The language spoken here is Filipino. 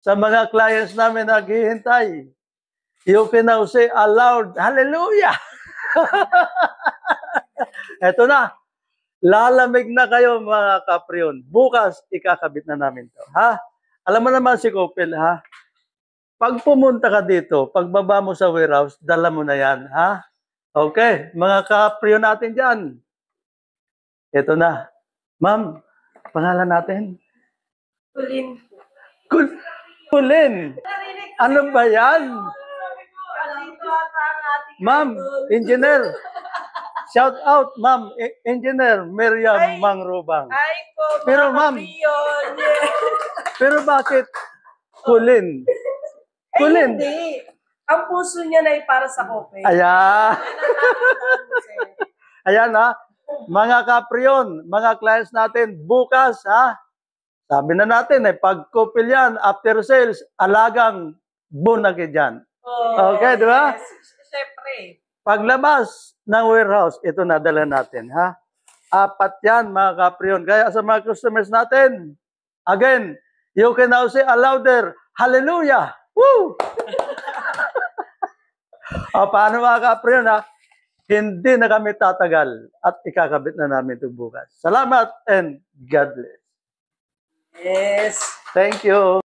sa mga clients namin na naghihintay. You can now say aloud, hallelujah! Eto na. Lalamig na kayo mga kapriyon. Bukas, ikakabit na namin to. Ha? Alam mo naman si Kopel, ha? Pag pumunta ka dito, pagbaba mo sa warehouse, dala mo na yan, ha? Okay, mga kapriyon natin dyan. Ito na. Ma'am, pangalan natin? Kulin. Kulin. Ano ba yan? Ma'am, engineer. Shout out, ma'am, engineer Miriam Mangrubang. Ay po, Pero ma'am, pero bakit Kulin? Kulin. Hindi. Ang puso niya na ay para sa kope. Ayan. Ayan ha. Mga kapriyon, mga clients natin, bukas ha. Sabi na natin, pag kopil yan, after sales, alagang bunagi dyan. Okay, di ba? Yes. Siyempre. Paglabas ng warehouse, ito nadala natin, ha? 4 yan, mga kapriyon. Kaya sa mga customers natin, again, you can now say louder, hallelujah! Woo! Paano mga kapriyon, ha? Hindi na kami tatagal at ikakabit na namin ito bukas. Salamat and God bless. Yes. Thank you.